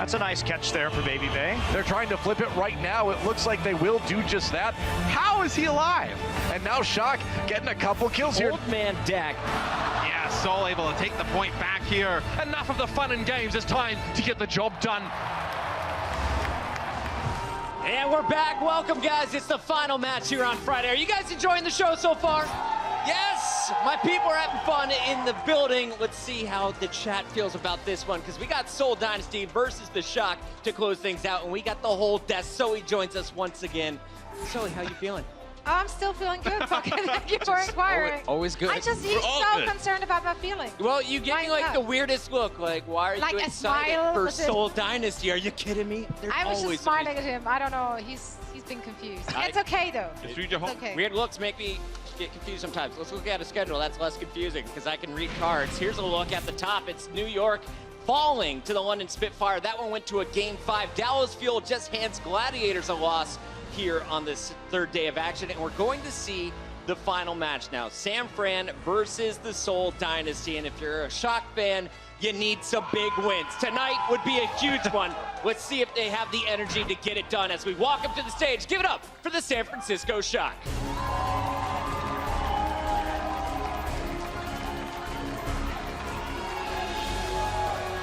That's a nice catch there for Baby Bay. They're trying to flip it right now. It looks like they will do just that. How is he alive? And now Shock getting a couple kills here. Old man deck. Yeah, Seoul able to take the point back here. Enough of the fun and games. It's time to get the job done. And we're back. Welcome, guys. It's the final match here on Friday. Are you guys enjoying the show so far? Yes! My people are having fun in the building. Let's see how the chat feels about this one, because we got Seoul Dynasty versus the Shock to close things out, and we got the whole desk. Zoe joins us once again. Zoe, how you feeling? I'm still feeling good, fucking. Thank you for inquiring. Always good. He's so concerned about my feeling. Well, you gave me like the weirdest look. Like, why are you excited smile, for Seoul Dynasty? Are you kidding me? I was just smiling at him. I don't know. He's been confused. It's okay though. It's okay. Weird looks make me get confused sometimes. Let's look at a schedule. That's less confusing because I can read cards. Here's a look at the top. It's New York falling to the London Spitfire. That one went to a Game 5. Dallas Fuel just hands Gladiators a loss here on this third day of action, and we're going to see the final match now. San Fran versus the Seoul Dynasty, and if you're a Shock fan, you need some big wins. Tonight would be a huge one. Let's see if they have the energy to get it done as we walk up to the stage. Give it up for the San Francisco Shock.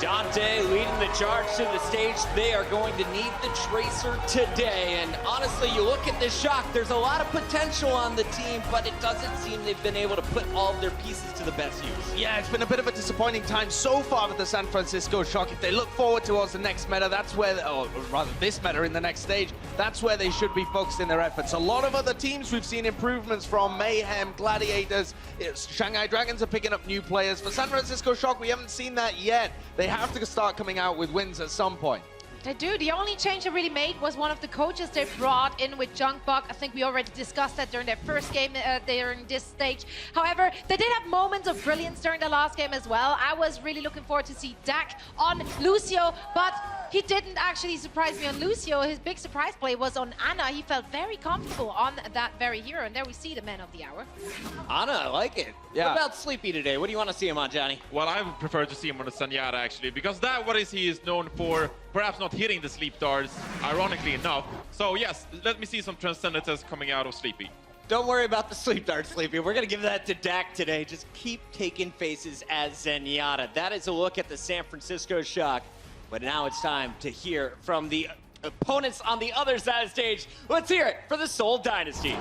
Dante leading the charge to the stage. They are going to need the Tracer today. And honestly, you look at this Shock, there's a lot of potential on the team, but it doesn't seem they've been able to put all of their pieces to the best use. Yeah, it's been a bit of a disappointing time so far with the San Francisco Shock. If they look forward towards the next meta, that's where, or rather this meta in the next stage, that's where they should be focusing their efforts. A lot of other teams we've seen improvements from, Mayhem, Gladiators, Shanghai Dragons are picking up new players. For San Francisco Shock, we haven't seen that yet. They have to start coming out with wins at some point. They do. The only change they really made was one of the coaches they brought in with Junkbuck. I think we already discussed that during their first game during this stage. However, they did have moments of brilliance during the last game as well. I was really looking forward to see Dak on Lucio, but he didn't actually surprise me on Lucio. His big surprise play was on Ana. He felt very comfortable on that very hero, and there we see the man of the hour. Ana, I like it. Yeah. What about Sleepy today? What do you want to see him on, Johnny? Well, I would prefer to see him on the Sanyata, actually, because that what is he is known for, perhaps not hitting the sleep darts, ironically enough. So yes, let me see some transcendence coming out of Sleepy. Don't worry about the sleep dart, Sleepy. We're going to give that to Dak today. Just keep taking faces as Zenyatta. That is a look at the San Francisco Shock. But now it's time to hear from the opponents on the other side of the stage. Let's hear it for the Seoul Dynasty.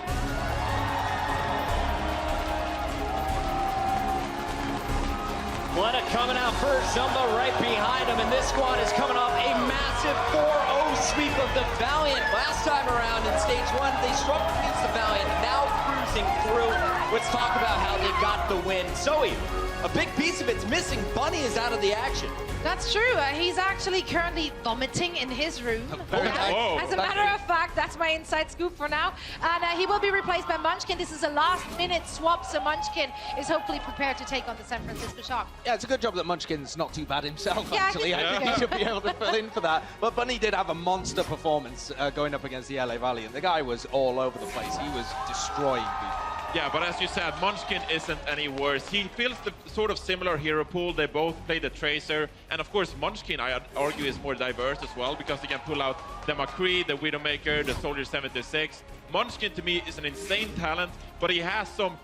Letta coming out first, Zumba right behind him, and this squad is coming off a massive 4-0 sweep of the Valiant. Last time around in stage one, they struggled against the Valiant, now cruising through. Let's talk about how they got the win. Zoe, a big piece of it's missing. Bunny is out of the action. That's true. He's actually currently vomiting in his room. As a matter of fact, that's my inside scoop for now. And he will be replaced by Munchkin. This is a last-minute swap, so Munchkin is hopefully prepared to take on the San Francisco Shock. Yeah, it's a good job that Munchkin's not too bad himself, Yeah, actually. I think he should be able to fill in for that. But Bunny did have a monster performance going up against the LA Valiant. The guy was all over the place. He was destroying people. Yeah, but as you said, Munchkin isn't any worse. He feels the sort of similar hero pool. They both play the Tracer. And of course, Munchkin, I argue, is more diverse as well because he can pull out the McCree, the Widowmaker, the Soldier 76. Munchkin, to me, is an insane talent, but he has some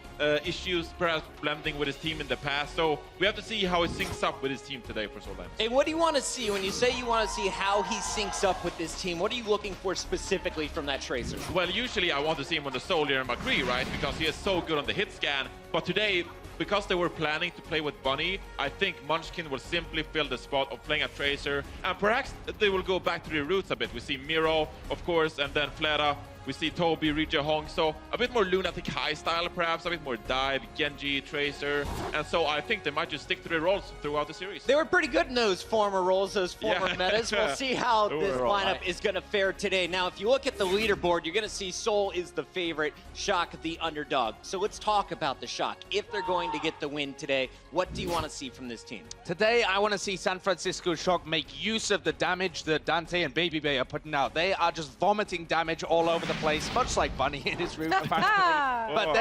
issues perhaps blending with his team in the past. So we have to see how he syncs up with his team today for Seoul Dynasty. And what do you want to see when you say you want to see how he syncs up with this team? What are you looking for specifically from that Tracer? Well, usually I want to see him on the Soldier and McCree, right? Because he is so good on the hit scan. But today, because they were planning to play with Bunny, I think Munchkin will simply fill the spot of playing a Tracer. And perhaps they will go back to their roots a bit. We see Miro, of course, and then Flera. We see Toby, Rija Hong, so a bit more Lunatic High style perhaps, a bit more dive, Genji, Tracer, and so I think they might just stick to their roles throughout the series. They were pretty good in those former roles, those former metas. We'll see how this lineup is going to fare today. Now, if you look at the leaderboard, you're going to see Seoul is the favorite, Shock the underdog. So let's talk about the Shock. If they're going to get the win today, what do you want to see from this team? Today, I want to see San Francisco Shock make use of the damage that Dante and Baby Bay are putting out. They are just vomiting damage all over the the place, much like Bunny in his room, apparently. But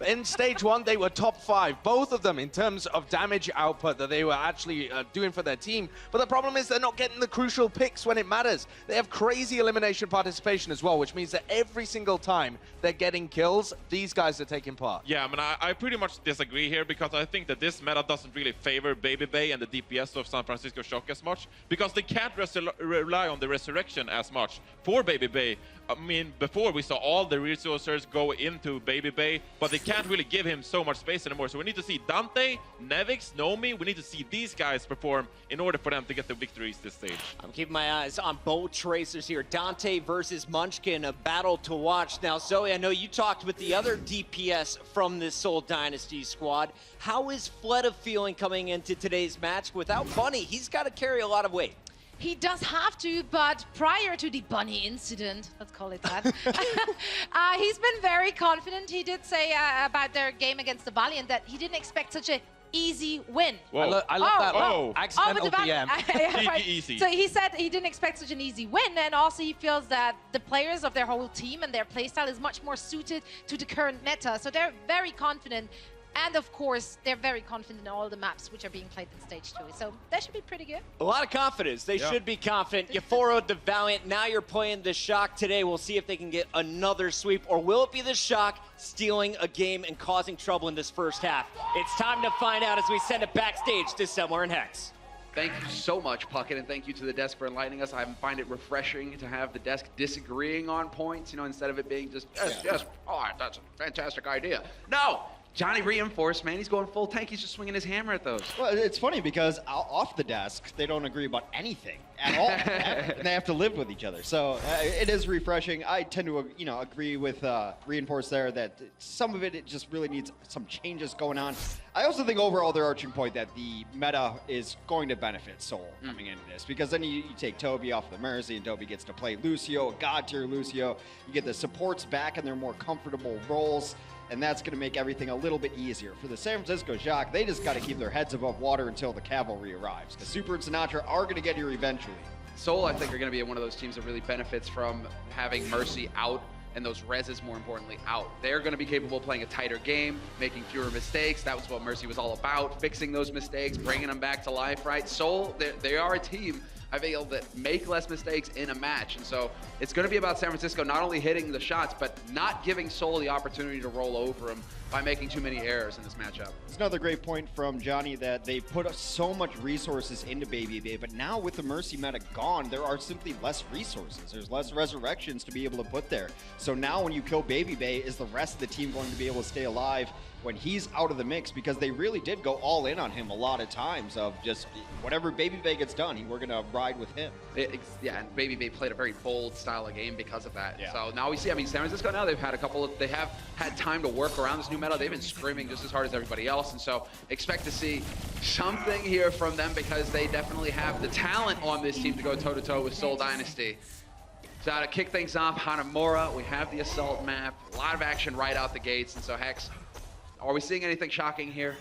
they, in stage 1, they were top 5, both of them, in terms of damage output that they were actually doing for their team. But the problem is they're not getting the crucial picks when it matters. They have crazy elimination participation as well, which means that every single time they're getting kills, these guys are taking part. Yeah, I mean, I pretty much disagree here because I think that this meta doesn't really favor Baby Bay and the DPS of San Francisco Shock as much because they can't rely on the resurrection as much for Baby Bay. I mean, before we saw all the resources go into Baby Bay, but they can't really give him so much space anymore. So we need to see Dante, Nevix, Nomi. We need to see these guys perform in order for them to get the victories this stage. I'm keeping my eyes on both tracers here. Dante versus Munchkin, a battle to watch. Now, Zoe, I know you talked with the other DPS from this Seoul Dynasty squad. How is Fleta feeling coming into today's match? Without Bunny, he's got to carry a lot of weight. He does have to, but prior to the Bunny incident, let's call it that, he's been very confident. He did say about their game against the Valiant that he didn't expect such a easy win. I love that. Whoa. Accidental DM. Yeah, right. Easy. So he said he didn't expect such an easy win, and also he feels that the players of their whole team and their playstyle is much more suited to the current meta. So they're very confident. And of course, they're very confident in all the maps which are being played in stage 2. So that should be pretty good. A lot of confidence. They should be confident. You 4-0'd the Valiant. Now you're playing the Shock today. We'll see if they can get another sweep. Or will it be the Shock stealing a game and causing trouble in this first half? It's time to find out as we send it backstage to Semler and Hex. Thank you so much, Puckett, and thank you to the desk for enlightening us. I find it refreshing to have the desk disagreeing on points, you know, instead of it being just, yes, oh, that's a fantastic idea. No! Johnny reinforced, man. He's going full tank. He's just swinging his hammer at those. Well, it's funny because off the desk, they don't agree about anything at all. And they have to live with each other. So it is refreshing. I tend to, agree with Reinforce there that some of it just really needs some changes going on. I also think overall their arching point that the meta is going to benefit Seoul coming into this because then you take Toby off the Mercy and Toby gets to play Lucio, a god tier Lucio. You get the supports back in their more comfortable roles. And that's going to make everything a little bit easier. For the San Francisco Shock, they just got to keep their heads above water until the cavalry arrives. Because Super and Sinatra are going to get here eventually. Seoul, I think, are going to be one of those teams that really benefits from having Mercy out and those reses, more importantly, out. They're going to be capable of playing a tighter game, making fewer mistakes. That was what Mercy was all about, fixing those mistakes, bringing them back to life, right? Seoul, they are a team, I feel, that make less mistakes in a match. And so it's going to be about San Francisco not only hitting the shots, but not giving Seoul the opportunity to roll over them by making too many errors in this matchup. It's another great point from Johnny that they put so much resources into Baby Bay, but now with the Mercy meta gone, there are simply less resources. There's less resurrections to be able to put there. So now when you kill Baby Bay, is the rest of the team going to be able to stay alive when he's out of the mix? Because they really did go all in on him a lot of times of just whatever Baby Bay gets done, we're going to ride with him. Yeah, and Baby Bay played a very bold style of game because of that. Yeah. So now we see, I mean, San Francisco now, they've had they have had time to work around this new meta. They've been screaming just as hard as everybody else. And so expect to see something here from them because they definitely have the talent on this team to go toe-to-toe with Seoul Dynasty. So to kick things off, Hanamura, we have the assault map, a lot of action right out the gates. And so Hex, are we seeing anything shocking here?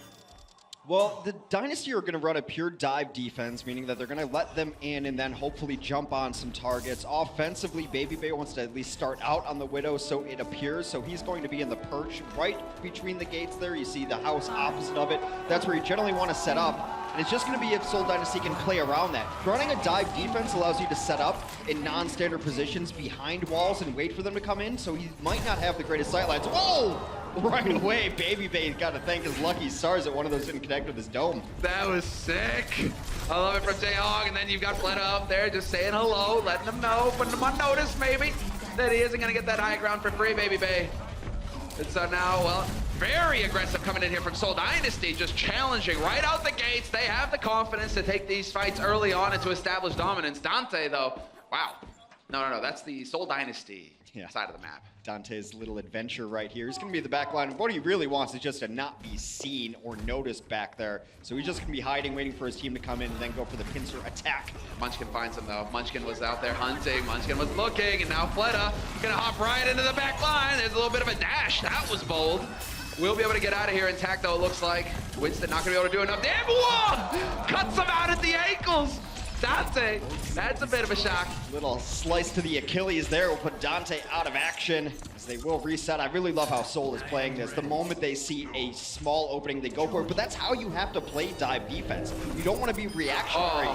Well, the Dynasty are going to run a pure dive defense, meaning that they're going to let them in and then hopefully jump on some targets. Offensively, Baby Bay wants to at least start out on the Widow, so it appears. So he's going to be in the perch right between the gates there. You see the house opposite of it. That's where you generally want to set up. And it's just going to be if Seoul Dynasty can play around that. Running a dive defense allows you to set up in non-standard positions behind walls and wait for them to come in, so he might not have the greatest sightlines. Whoa! Right away, Baby Bay's got to thank his lucky stars that one of those didn't connect with his dome. That was sick. I love it from Jaehong, and then you've got Fleta up there just saying hello, letting them know, putting them on notice maybe, that he isn't going to get that high ground for free, Baby Bay. And so now, well, very aggressive coming in here from Seoul Dynasty, just challenging right out the gates. They have the confidence to take these fights early on and to establish dominance. Dante, though, wow. No, that's the Seoul Dynasty side of the map. Dante's little adventure right here. He's going to be the back line. What he really wants is just to not be seen or noticed back there. So he's just going to be hiding, waiting for his team to come in and then go for the pincer attack. Munchkin finds him, though. Munchkin was out there hunting. Munchkin was looking, and now Fleta going to hop right into the back line. There's a little bit of a dash. That was bold. We'll be able to get out of here intact, though, it looks like. Winston not going to be able to do enough damage. Whoa! Cuts him out at the ankles. Dante, that's a bit of a shock. Little slice to the Achilles there will put Dante out of action as they will reset. I really love how Seoul is playing this. The moment they see a small opening, they go for it, but that's how you have to play dive defense. You don't want to be reactionary.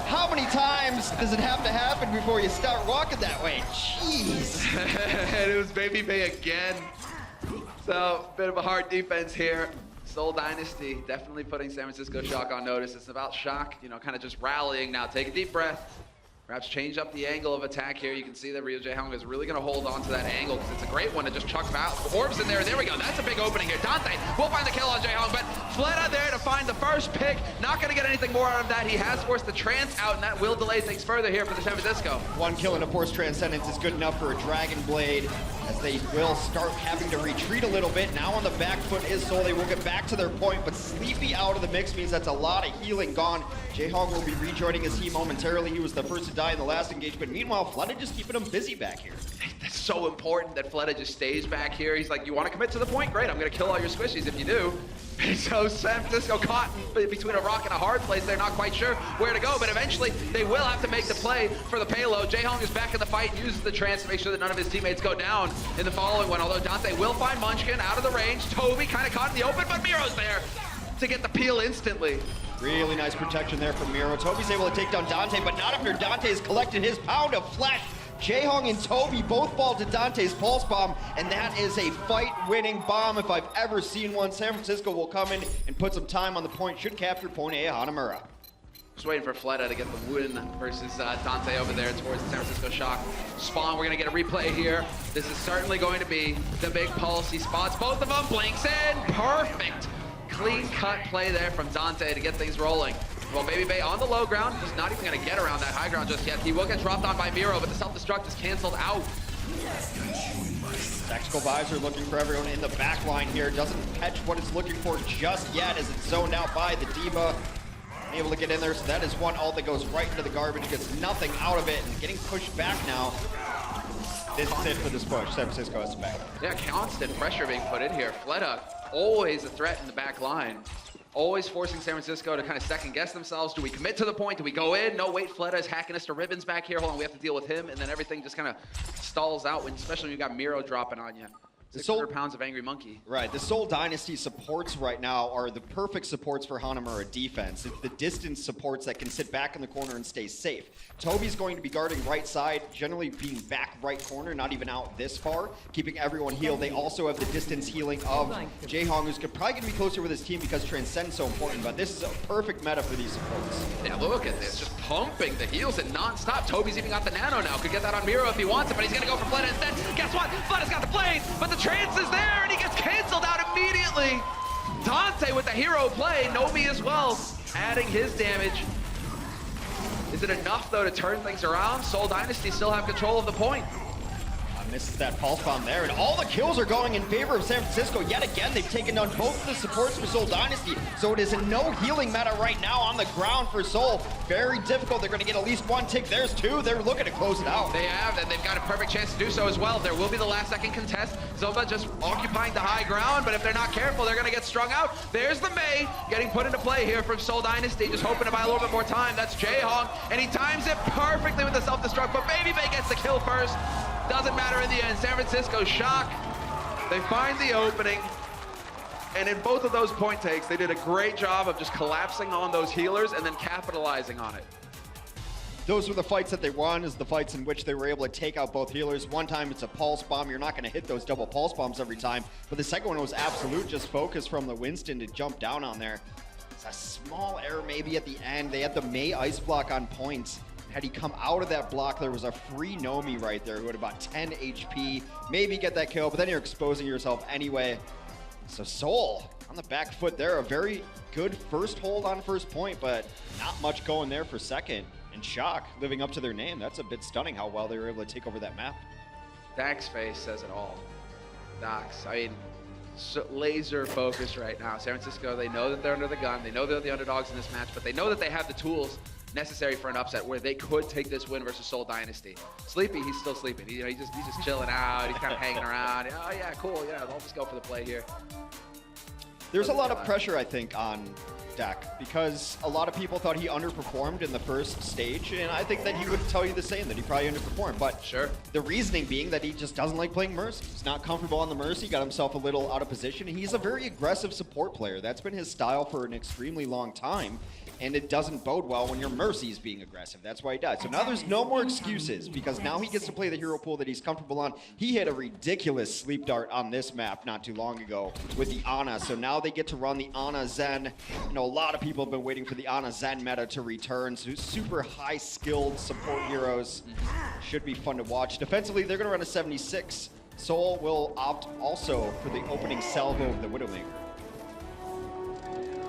How many times does it have to happen before you start walking that way? Jeez. And it was Baby Bay again. So, bit of a hard defense here. Seoul Dynasty definitely putting San Francisco Shock on notice. It's about Shock, you know, kind of just rallying now. Take a deep breath. Perhaps change up the angle of attack here. You can see that Ryo Jae-hong is really going to hold on to that angle because it's a great one to just chuck orbs in there. There we go. That's a big opening here. Dante will find the kill on Jae-hong, but Fleta there to find the first pick. Not going to get anything more out of that. He has forced the trance out, and that will delay things further here for the San Francisco. One kill and a forced transcendence is good enough for a Dragon Blade as they will start having to retreat a little bit. Now on the back foot is Seoul. They will get back to their point, but Sleepy out of the mix means that's a lot of healing gone. Jae-hong will be rejoining his team momentarily. He was the first to die in the last engagement. Meanwhile, Fleta just keeping him busy back here. That's so important that Fleta just stays back here. He's like, you want to commit to the point? Great, I'm going to kill all your squishies if you do. So San Francisco caught between a rock and a hard place. They're not quite sure where to go, but eventually they will have to make the play for the payload. Jae-hong is back in the fight, uses the trance to make sure that none of his teammates go down in the following one, although Dante will find Munchkin out of the range. Toby kind of caught in the open, but Miro's there to get the peel instantly. Really nice protection there from Miro. Toby's able to take down Dante, but not after Dante has collected his pound of flesh. Jae-hong and Toby both fall to Dante's pulse bomb, and that is a fight-winning bomb if I've ever seen one. San Francisco will come in and put some time on the point. Should capture point A, Hanamura. Just waiting for Fleta to get the win versus Dante over there towards the San Francisco Shock. Spawn, we're going to get a replay here. This is certainly going to be the big policy spots. Both of them blinks in. Perfect. Clean cut play there from Dante to get things rolling. Well, Baby Bay on the low ground. He's not even going to get around that high ground just yet. He will get dropped on by Miro, but the self-destruct is canceled out. Tactical Visor looking for everyone in the back line here. Doesn't catch what it's looking for just yet as it's zoned out by the Diva. Able to get in there, so that is one ult that goes right into the garbage. Gets nothing out of it and getting pushed back now. This is it for this push. San Francisco has to back. Yeah, constant pressure being put in here. Fleta, always a threat in the back line. Always forcing San Francisco to kind of second guess themselves. Do we commit to the point? Do we go in? No, wait, Fleta is hacking us to ribbons back here. Hold on, we have to deal with him. And then everything just kind of stalls out, when, especially when you got Miro dropping on you. 600 pounds of Angry Monkey. Right, the Seoul Dynasty supports right now are the perfect supports for Hanamura defense. It's the distance supports that can sit back in the corner and stay safe. Toby's going to be guarding right side, generally being back right corner, not even out this far, keeping everyone healed. They also have the distance healing of Jae-hong, who's probably going to be closer with his team because Transcend's so important, but this is a perfect meta for these supports. Yeah, look at this, just pumping the heals and non-stop. Toby's even got the nano now, could get that on Miro if he wants it, but he's going to go for Fleta instead. Guess what? Fleta's got the blade, but the trance is there, and he gets canceled out immediately. Dante with the hero play, Nomi as well, adding his damage. Is it enough, though, to turn things around? Seoul Dynasty still have control of the point. Misses that pulse bomb there, and all the kills are going in favor of San Francisco. Yet again, they've taken down both of the supports for Seoul Dynasty, so it is a no healing meta right now on the ground for Seoul. Very difficult. They're going to get at least one tick. There's two. They're looking to close it out. They have, and they've got a perfect chance to do so as well. There will be the last second contest. Zoba just occupying the high ground, but if they're not careful, they're going to get strung out. There's the Mei getting put into play here from Seoul Dynasty, just hoping to buy a little bit more time. That's Jae-hong, and he times it perfectly with the self-destruct, but Baby Bay gets the kill first. Doesn't matter in the end. San Francisco Shock. They find the opening. And in both of those point takes, they did a great job of just collapsing on those healers and then capitalizing on it. Those were the fights that they won, is the fights in which they were able to take out both healers. One time it's a pulse bomb. You're not going to hit those double pulse bombs every time. But the second one was absolute, just focus from the Winston to jump down on there. It's a small error maybe at the end. They had the Mei ice block on points. Had he come out of that block, there was a free Nomi right there who had about 10 HP. Maybe get that kill, but then you're exposing yourself anyway. So Seoul on the back foot there. A very good first hold on first point, but not much going there for second. And Shock living up to their name. That's a bit stunning how well they were able to take over that map. Dak's face says it all. Dax, I mean, so laser focused right now. San Francisco, they know that they're under the gun. They know they're the underdogs in this match, but they know that they have the tools necessary for an upset where they could take this win versus Seoul Dynasty. Sleepy, he's still sleeping. He's just chilling out. He's kind of hanging around. Oh yeah, cool. Yeah, I'll just go for the play here. There's a lot of pressure, I think, on Dak, because a lot of people thought he underperformed in the first stage, and I think that he would tell you the same, that he probably underperformed. But Sure. the reasoning being that he just doesn't like playing Mercy. He's not comfortable on the Mercy, got himself a little out of position. He's a very aggressive support player. That's been his style for an extremely long time. And it doesn't bode well when your Mercy's being aggressive. That's why he does. So now there's no more excuses, because now he gets to play the hero pool that he's comfortable on. He hit a ridiculous sleep dart on this map not too long ago with the Ana. So now they get to run the Ana Zen. You know, a lot of people have been waiting for the Ana Zen meta to return. So super high skilled support heroes. Should be fun to watch. Defensively, they're gonna run a 76. Seoul will opt also for the opening salvo of the Widowmaker.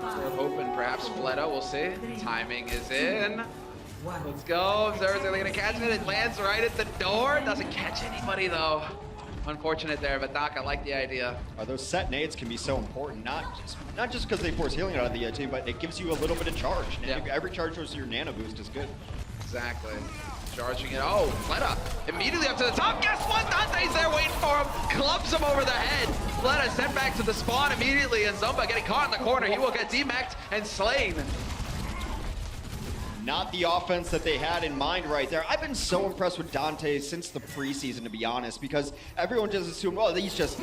We're hoping perhaps Fleta, we'll see. Timing is in. Let's go. Observers are gonna catch it. It lands right at the door. Doesn't catch anybody though. Unfortunate there, but Doc, I like the idea. Those set nades can be so important, not just because they force healing out of the team, but it gives you a little bit of charge. Yeah. Every charge towards your nano boost is good. Exactly. Charging it. Oh, Fleta immediately up to the top. Guess what? Dante's there waiting for him. Clubs him over the head. Fleta sent back to the spawn immediately, and Zumba getting caught in the corner. He will get demeched and slain. Not the offense that they had in mind right there. I've been so impressed with Dante since the preseason, to be honest, because everyone just assumed, well, he's just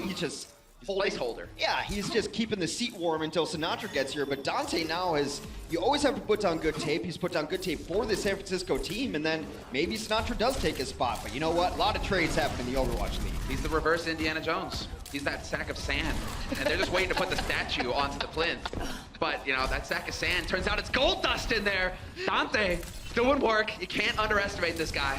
Placeholder. Yeah, he's just keeping the seat warm until Sinatra gets here. But Dante now is, you always have to put down good tape. He's put down good tape for the San Francisco team, and then maybe Sinatra does take his spot. But you know what? A lot of trades happen in the Overwatch League. He's the reverse Indiana Jones. He's that sack of sand, and they're just waiting to put the statue onto the plinth. But, you know, that sack of sand, turns out it's gold dust in there. Dante doing work. You can't underestimate this guy.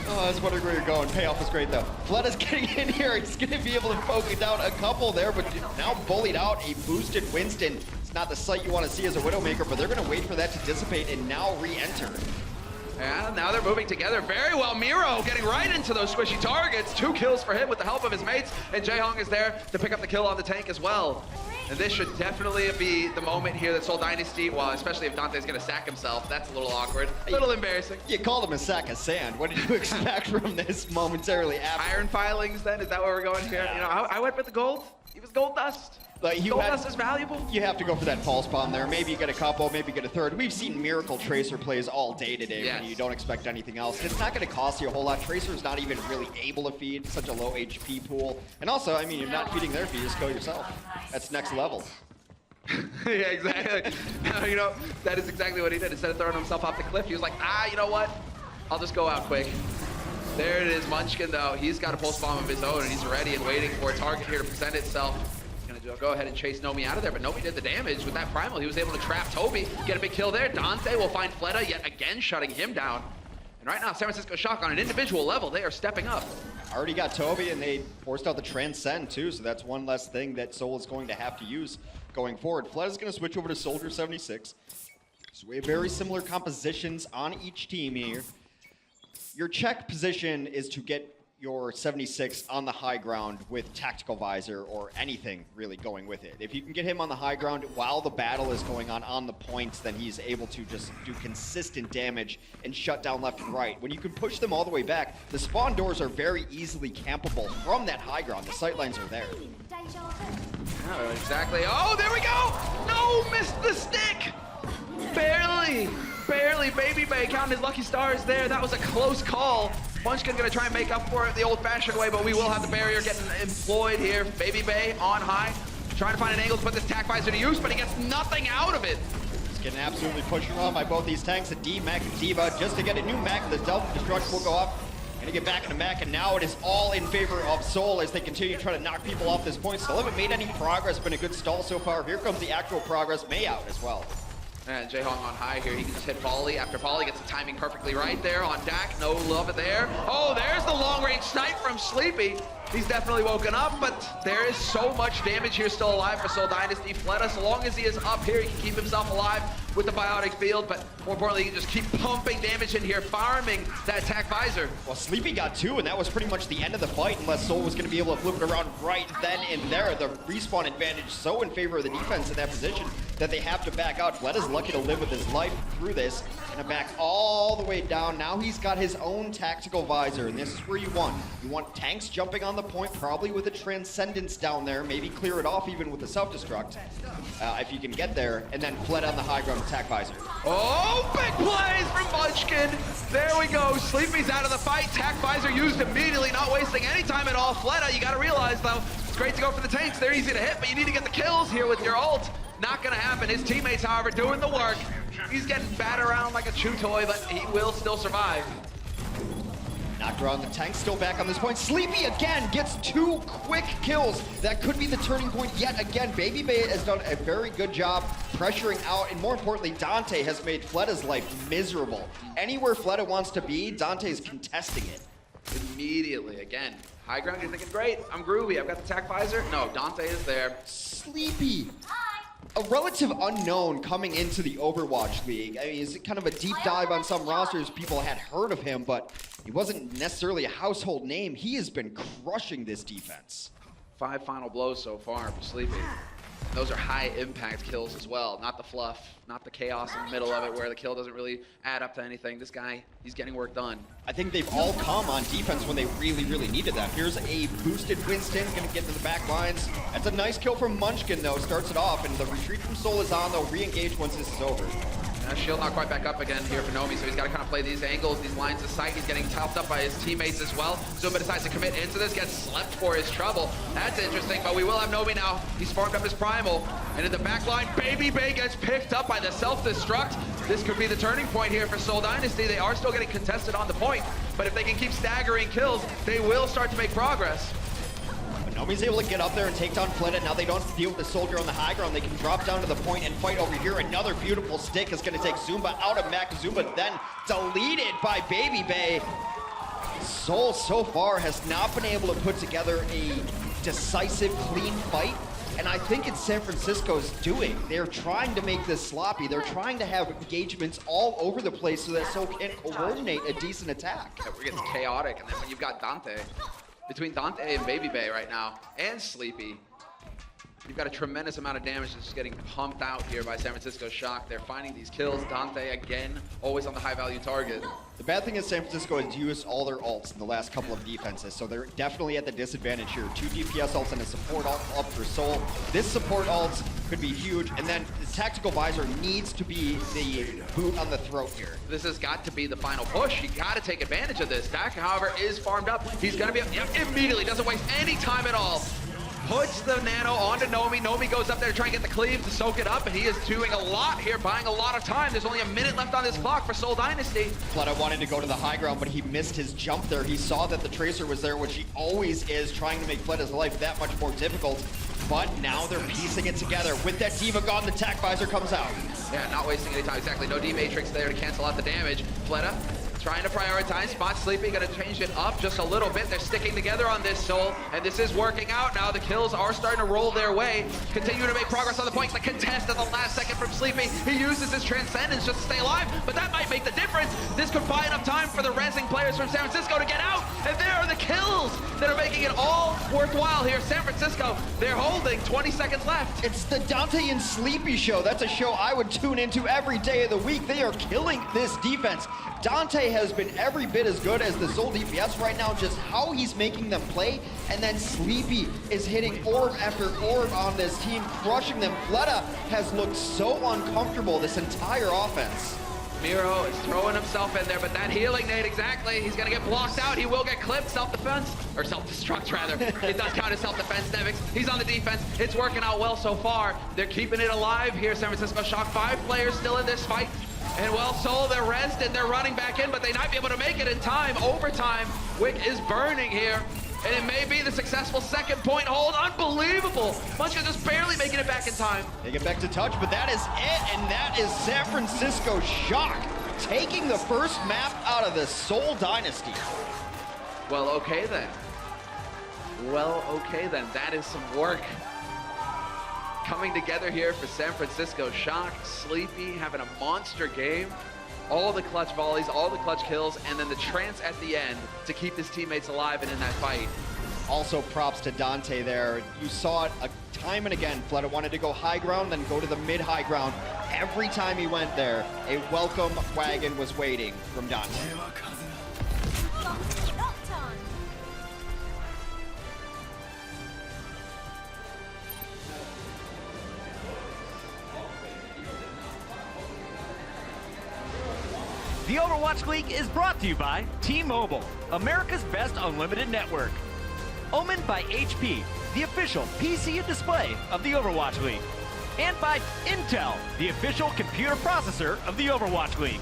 Oh, I was wondering where you're going. Payoff was great, though. Fleta's getting in here. He's going to be able to poke it down a couple there, but now bullied out a boosted Winston. It's not the sight you want to see as a Widowmaker, but they're going to wait for that to dissipate and now re-enter. Yeah, now they're moving together very well. Miro getting right into those squishy targets. 2 kills for him with the help of his mates, and Jaehong is there to pick up the kill on the tank as well. And this should definitely be the moment here that Seoul Dynasty, well, especially if Dante's going to sack himself. That's a little awkward, a little embarrassing. You called him a sack of sand. What did you expect from this momentarily after? Iron filings then? Is that where we're going here? You know, I went with the gold. He was gold dust. Like Gold dust is valuable. You have to go for that false bomb there. Maybe you get a couple, maybe you get a third. We've seen Miracle Tracer plays all day today when you don't expect anything else. It's not going to cost you a whole lot. Tracer's not even really able to feed such a low HP pool. And also, I mean, you're not feeding their feed, just kill yourself. That's next level. Yeah, exactly. You know, that is exactly what he did. Instead of throwing himself off the cliff, he was like, you know what? I'll just go out quick. There it is, Munchkin, though. He's got a pulse bomb of his own, and he's ready and waiting for a target here to present itself. He's gonna go ahead and chase Nomi out of there, but Nomi did the damage with that primal. He was able to trap Toby, get a big kill there. Dante will find Fleta yet again, shutting him down. And right now, San Francisco Shock on an individual level, they are stepping up. Already got Toby, and they forced out the Transcend, too, so that's one less thing that Seoul is going to have to use going forward. Fleta's going to switch over to Soldier 76. So we have very similar compositions on each team here. Your check position is to get your 76 on the high ground with Tactical Visor or anything really going with it. If you can get him on the high ground while the battle is going on the points, then he's able to just do consistent damage and shut down left and right. When you can push them all the way back, the spawn doors are very easily campable from that high ground. The sightlines are there. Oh, exactly. Oh, there we go! No, missed the stick! Barely, barely. Baby Bay counting his lucky stars there. That was a close call. Munchkin gonna try and make up for it the old-fashioned way, but we will have the barrier getting employed here. Baby Bay on high, trying to find an angle to put this tac visor to use, but he gets nothing out of it. He's getting absolutely pushed around by both these tanks, the D-Mac and Diva, just to get a new Mac. The self-destruct will go off. Gonna get back into Mac, and now it is all in favor of Seoul as they continue to try to knock people off this point. Still haven't made any progress, been a good stall so far. Here comes the actual progress, May out as well. And Jaehong on high here. He can just hit volley after volley. Gets the timing perfectly right there on Dak. No love it there. Oh, there's the long-range snipe from Sleepy. He's definitely woken up, but there is so much damage here still alive for Seoul Dynasty. Fleta, so long as he is up here, he can keep himself alive with the biotic field, but more importantly, he can just keep pumping damage in here, farming that attack visor. Well, Sleepy got 2, and that was pretty much the end of the fight, unless Seoul was going to be able to flip it around right then and there. The respawn advantage so in favor of the defense in that position that they have to back out. Fleta's lucky to live with his life through this. Gonna back all the way down. Now he's got his own tactical visor, and this is where you want. You want tanks jumping on the point, probably with a Transcendence down there, maybe clear it off even with a self-destruct, if you can get there, and then Fled on the high ground attack visor. Oh, big plays from Munchkin. There we go. Sleepy's out of the fight. Tac visor used immediately, not wasting any time at all. Fleta, you gotta realize though, it's great to go for the tanks. They're easy to hit, but you need to get the kills here with your ult. Not gonna happen. His teammates, however, doing the work. He's getting battered around like a chew toy, but he will still survive. Knocked around the tank, still back on this point. Sleepy again gets 2 quick kills. That could be the turning point yet again. Baby Bay has done a very good job pressuring out, and more importantly, Dante has made Fleta's life miserable. Anywhere Fleta wants to be, Dante's contesting it. Immediately, again. High ground, you're thinking, great, I'm groovy, I've got the tac visor. No, Dante is there. Sleepy. A relative unknown coming into the Overwatch League. I mean, he's kind of a deep dive on some rosters. People had heard of him, but he wasn't necessarily a household name. He has been crushing this defense. 5 final blows so far for Sleepy. Those are high impact kills as well, not the fluff, not the chaos in the middle of it where the kill doesn't really add up to anything. This guy, he's getting work done. I think they've all come on defense when they really, really needed that. Here's a boosted Winston, gonna get to the back lines. That's a nice kill from Munchkin though, starts it off, and the retreat from Seoul is on. They'll re-engage once this is over. Shield not quite back up again here for Nomi, so he's got to kind of play these angles, these lines of sight. He's getting topped up by his teammates as well. Zumba decides to commit into this, gets slept for his trouble. That's interesting, but we will have Nomi now. He's farmed up his primal, and in the back line, Baby Bay gets picked up by the self-destruct. This could be the turning point here for Seoul Dynasty. They are still getting contested on the point, but if they can keep staggering kills, they will start to make progress. Nomi's able to get up there and take down Fleta. Now they don't have to deal with the soldier on the high ground. They can drop down to the point and fight over here. Another beautiful stick is going to take Zumba out of Mac. Zumba then deleted by Baby Bay. Seoul so far has not been able to put together a decisive, clean fight. And I think it's San Francisco's doing. They're trying to make this sloppy. They're trying to have engagements all over the place so that Seoul can coordinate a decent attack. It gets chaotic, and then when you've got Dante, between Dante and Baby Bay right now, and Sleepy, you've got a tremendous amount of damage that's just getting pumped out here by San Francisco Shock. They're finding these kills. Dante, again, always on the high-value target. The bad thing is San Francisco has used all their ults in the last couple of defenses, so they're definitely at the disadvantage here. 2 DPS ults and a support ult up for Seoul. This support ult could be huge, and then the tactical visor needs to be the boot on the throat here. This has got to be the final push. You got to take advantage of this. Dak, however, is farmed up. He's going to be up immediately. Doesn't waste any time at all. Puts the nano onto Nomi. Nomi goes up there to try and get the cleave to soak it up, and he is doing a lot here, buying a lot of time. There's only a minute left on this clock for Seoul Dynasty. Fleta wanted to go to the high ground, but he missed his jump there. He saw that the Tracer was there, which he always is, trying to make Fleta's life that much more difficult. But now they're piecing it together. With that Diva gone, the tac visor comes out. Yeah, not wasting any time. Exactly. No D-Matrix there to cancel out the damage. Fleta trying to prioritize. Spot Sleepy, gonna change it up just a little bit. They're sticking together on this Seoul, and this is working out now. The kills are starting to roll their way. Continue to make progress on the point. The contest at the last second from Sleepy. He uses his Transcendence just to stay alive, but that might make the difference. This could buy enough time for the rezzing players from San Francisco to get out, and there are the kills that are making it all worthwhile here. San Francisco, they're holding 20 seconds left. It's the Dante and Sleepy show. That's a show I would tune into every day of the week. They are killing this defense. Dante has been every bit as good as the Seoul DPS right now, just how he's making them play. And then Sleepy is hitting orb after orb on this team, crushing them. Fleta has looked so uncomfortable this entire offense. Miro is throwing himself in there, but that healing nade, exactly. He's gonna get blocked out. He will get clipped. Self-defense, or self-destruct rather. It does count as self-defense, Nevix. He's on the defense. It's working out well so far. They're keeping it alive here. San Francisco Shock, 5 players still in this fight. And well, Seoul, they're rested, they're running back in, but they might be able to make it in time. Overtime, Wick is burning here. And it may be the successful second point hold. Unbelievable. Munchkin just barely making it back in time. They get back to touch, but that is it, and that is San Francisco Shock taking the first map out of the Seoul Dynasty. Well, okay then. Well, okay then. That is some work coming together here for San Francisco Shock. Sleepy having a monster game. All the clutch volleys, all the clutch kills, and then the trance at the end to keep his teammates alive and in that fight. Also props to Dante there. You saw it time and again. Fleta wanted to go high ground, then go to the mid-high ground. every time he went there, a welcome wagon was waiting from Dante. The Overwatch League is brought to you by T-Mobile, America's best unlimited network. Omened by HP, the official PC and display of the Overwatch League. And by Intel, the official computer processor of the Overwatch League.